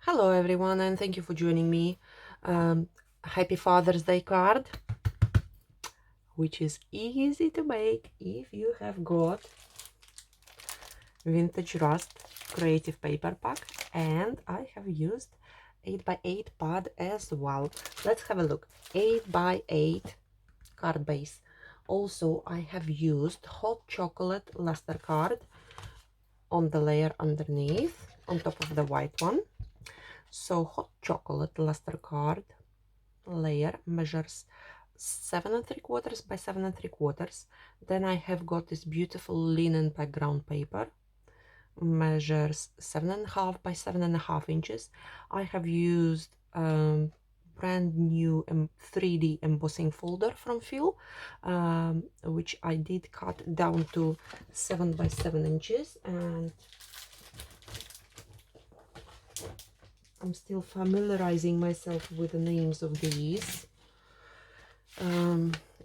Hello everyone, and thank you for joining me. Happy Father's Day card, which is easy to make if you have got Vintage Rust Creative Paper Pack, and I have used 8x8 pad as well. Let's have a look. 8x8 card base. Also, I have used hot chocolate luster card on the layer underneath, on top of the white one. So hot chocolate luster card layer measures 7 3/4 by 7 3/4. Then I have got this beautiful linen background paper, measures 7.5 by 7.5 inches. I have used brand new 3D embossing folder from Phil, which I did cut down to 7 by 7 inches, and I'm still familiarizing myself with the names of these.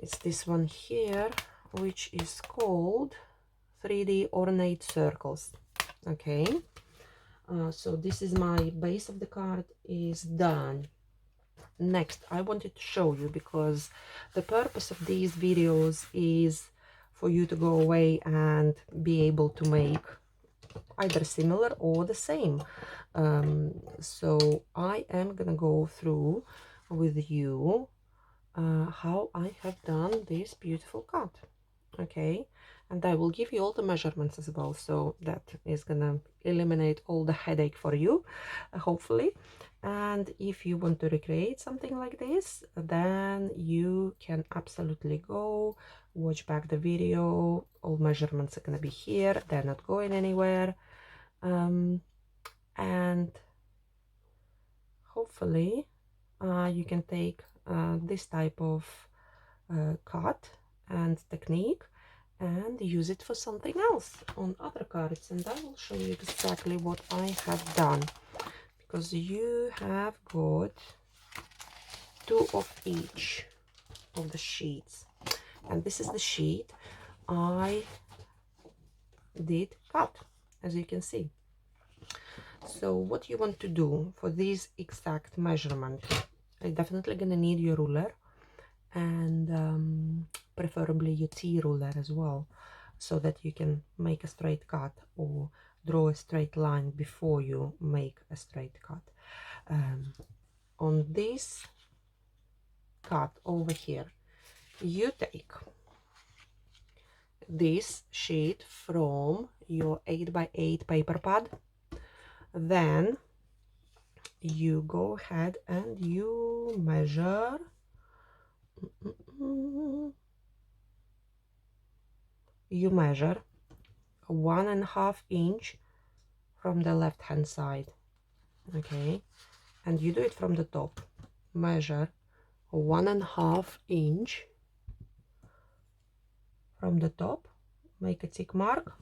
It's this one here, which is called 3D ornate circles. Okay, so this is my base of the card is done. Next, I wanted to show you, because the purpose of these videos is for you to go away and be able to make either similar or the same. So I am gonna go through with you how I have done this beautiful cut. Okay, and I will give you all the measurements as well, so that is gonna eliminate all the headache for you, hopefully. And if you want to recreate something like this, then you can absolutely go watch back the video. All measurements are gonna be here, they're not going anywhere. And hopefully you can take this type of cut and technique and use it for something else on other cards, and I will show you exactly what I have done, because you have got 2 of each of the sheets, and this is the sheet I did cut, as you can see. So what you want to do for this exact measurement, you're definitely gonna need your ruler, and preferably your T-ruler as well, so that you can make a straight cut or draw a straight line before you make a straight cut. On this cut over here, you take this sheet from your 8x8 paper pad, then you go ahead and you measure you measure 1.5 inch from the left hand side. Okay, and you do it from the top. Measure 1.5 inch from the top, make a tick mark,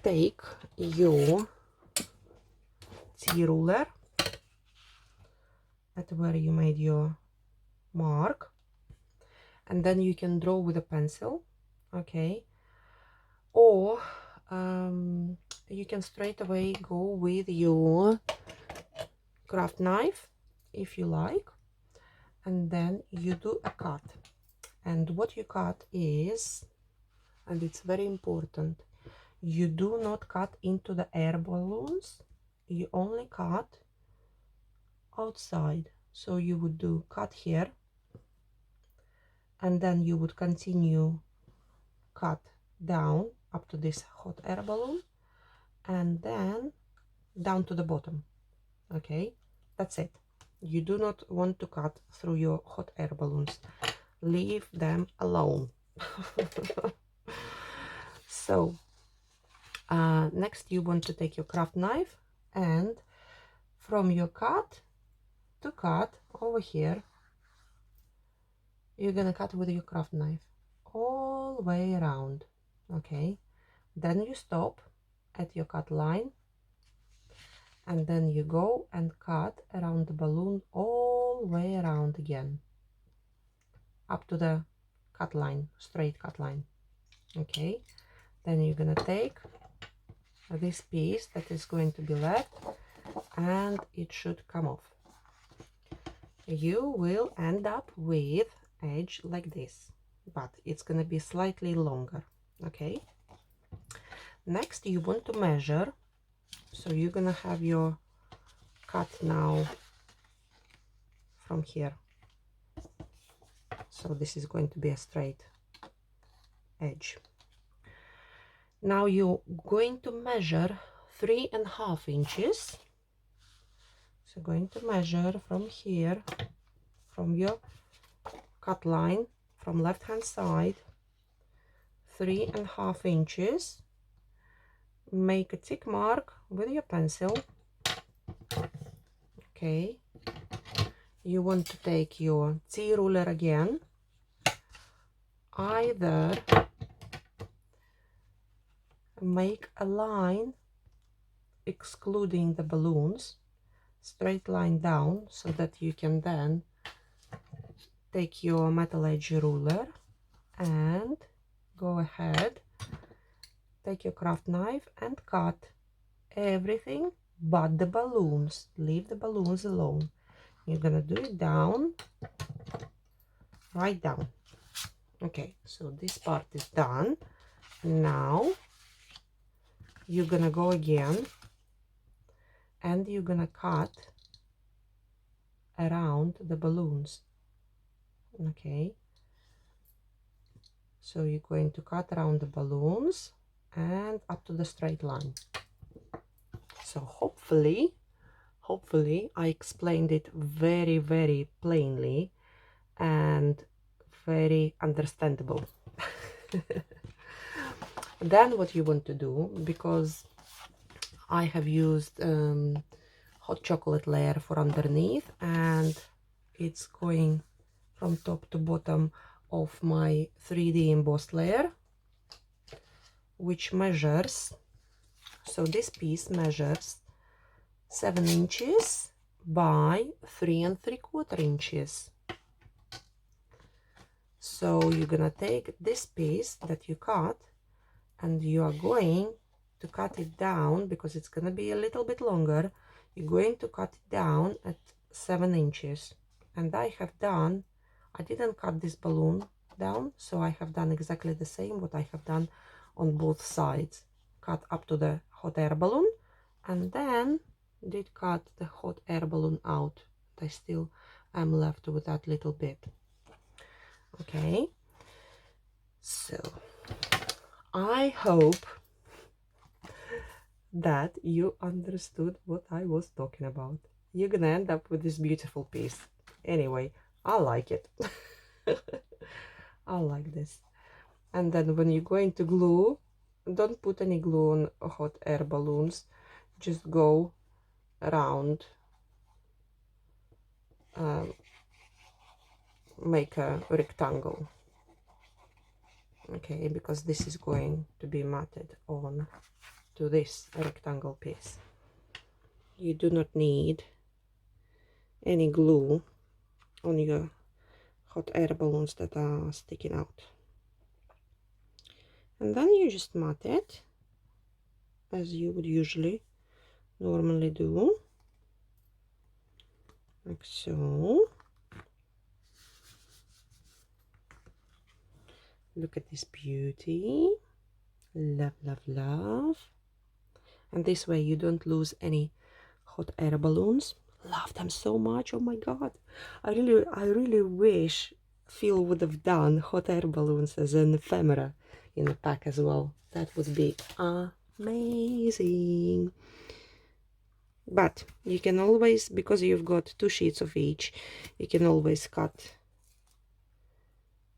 take your T-ruler at where you made your mark, and then you can draw with a pencil. Okay, or you can straight away go with your craft knife if you like, and then you do a cut. And what you cut is, and it's very important, you do not cut into the air balloons, you only cut outside. So you would do cut here, and then you would continue cut down up to this hot air balloon, and then down to the bottom. Okay, that's it. You do not want to cut through your hot air balloons, leave them alone. So next you want to take your craft knife, and from your cut to cut over here, you're gonna cut with your craft knife all the way around. Okay, then you stop at your cut line, and then you go and cut around the balloon all the way around again up to the cut line, straight cut line. Okay, then you're gonna take this piece that is going to be left, and it should come off. You will end up with edge like this, but it's gonna be slightly longer. Okay, next you want to measure, so you're gonna have your cut now from here. So this is going to be a straight edge. Now you're going to measure 3.5 inches. So going to measure from here, from your cut line, from left hand side, 3.5 inches. Make a tick mark with your pencil. Okay. You want to take your T ruler again, either make a line excluding the balloons, straight line down, so that you can then take your metal edge ruler and go ahead, take your craft knife and cut everything but the balloons. Leave the balloons alone. You're gonna do it down, right down. Okay, so this part is done. Now you're gonna go again and you're gonna cut around the balloons. Okay, so you're going to cut around the balloons and up to the straight line. So hopefully I explained it very, very plainly and very understandable. Then what you want to do, because I have used hot chocolate layer for underneath, and it's going from top to bottom of my 3D embossed layer, which measures, so this piece measures 7 inches by 3 3/4 inches. So you're gonna take this piece that you cut and you are going to cut it down, because it's gonna be a little bit longer. You're going to cut it down at 7 inches. And I didn't cut this balloon down, so I have done exactly the same what I have done on both sides. Cut up to the hot air balloon and then did cut the hot air balloon out. I still am left with that little bit. Okay, so I hope that you understood what I was talking about. You're gonna end up with this beautiful piece. Anyway, I like it. I like this. And then when you're going to glue, don't put any glue on hot air balloons. Just go around, make a rectangle. Okay, because this is going to be matted on to this rectangle piece. You do not need any glue on your hot air balloons that are sticking out. And then you just mat it as you would usually normally do, like so. Look at this beauty. Love, love, love. And this way you don't lose any hot air balloons. Love them so much. Oh my god, I really wish Phil would have done hot air balloons as an ephemera in the pack as well. That would be amazing. But you can always, because you've got 2 sheets of each, you can always cut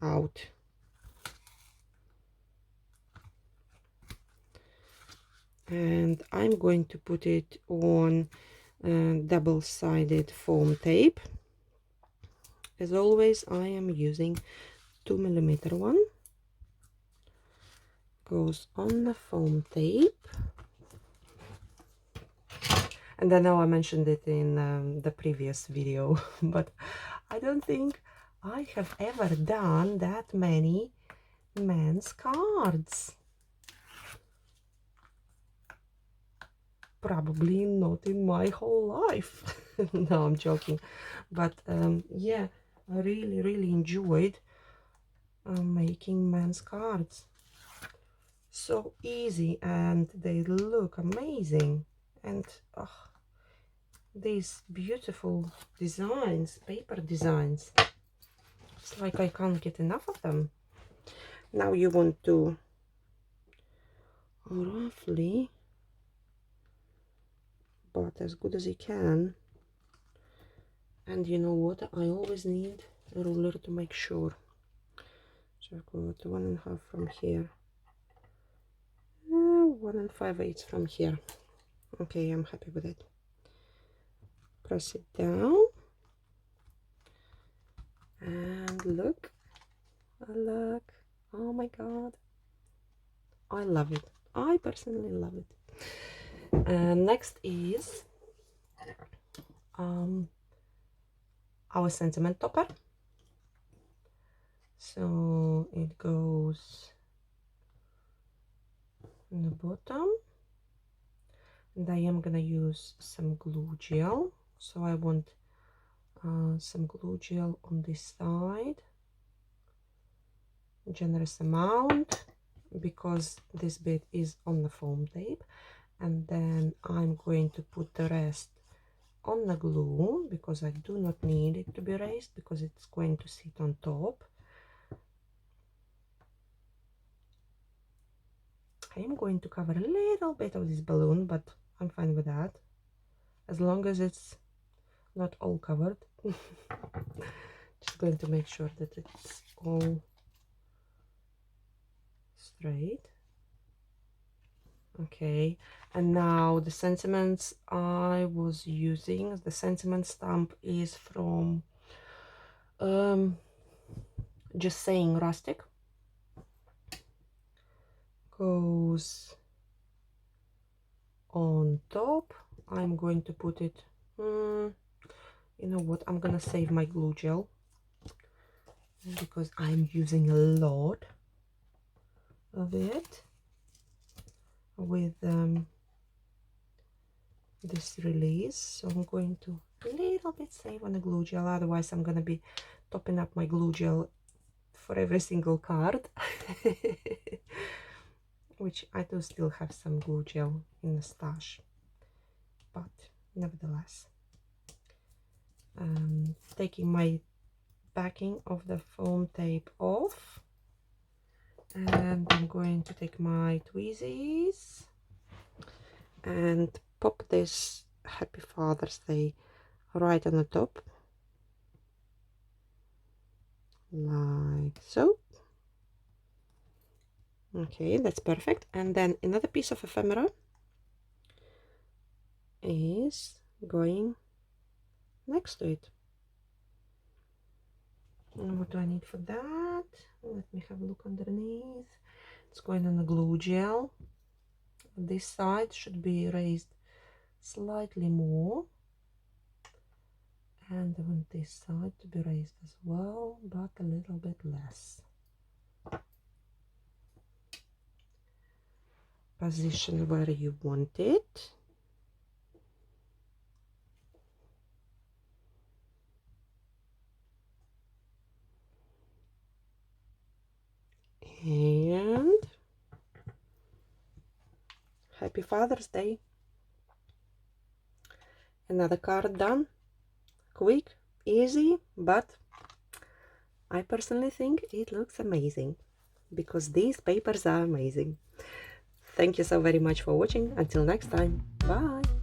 out. And I'm going to put it on double-sided foam tape. As always, I am using 2mm one. Goes on the foam tape. And I know I mentioned it in the previous video, but I don't think I have ever done that many men's cards. probably not in my whole life. No, I'm joking. But yeah, I really enjoyed making men's cards. So easy, and they look amazing. And these beautiful designs, paper designs, it's like I can't get enough of them. Now you want to roughly, but as good as you can. And you know what, I always need a ruler to make sure. So I've got 1.5 from here, 1 5/8 from here. Okay, I'm happy with it. Press it down, and look, oh my god, I love it. I personally love it. Next is our sentiment topper. So it goes on the bottom, and I am gonna use some glue gel. So I want some glue gel on this side, generous amount, because this bit is on the foam tape, and then I'm going to put the rest on the glue, because I do not need it to be raised, because it's going to sit on top. I am going to cover a little bit of this balloon, but I'm fine with that, as long as it's not all covered. Just going to make sure that it's all straight. Okay, and now the sentiments I was using, the sentiment stamp is from Just Saying Rustic. Goes on top. I'm going to put it, you know what, I'm gonna save my glue gel, because I'm using a lot of it with this release. So I'm going to a little bit save on the glue gel, otherwise I'm gonna be topping up my glue gel for every single card. Which I do still have some glue gel in the stash, but nevertheless, taking my backing of the foam tape off, and I'm going to take my tweezers and pop this Happy Father's Day right on the top, like so. Okay, that's perfect. And then another piece of ephemera is going next to it. And what do I need for that? Let me have a look underneath. It's going on the glue gel. This side should be raised slightly more, and I want this side to be raised as well, but a little bit less. Position where you want it. And Happy Father's Day. Another card done. Quick, easy, but I personally think it looks amazing, because these papers are amazing. Thank you so very much for watching. Until next time, bye.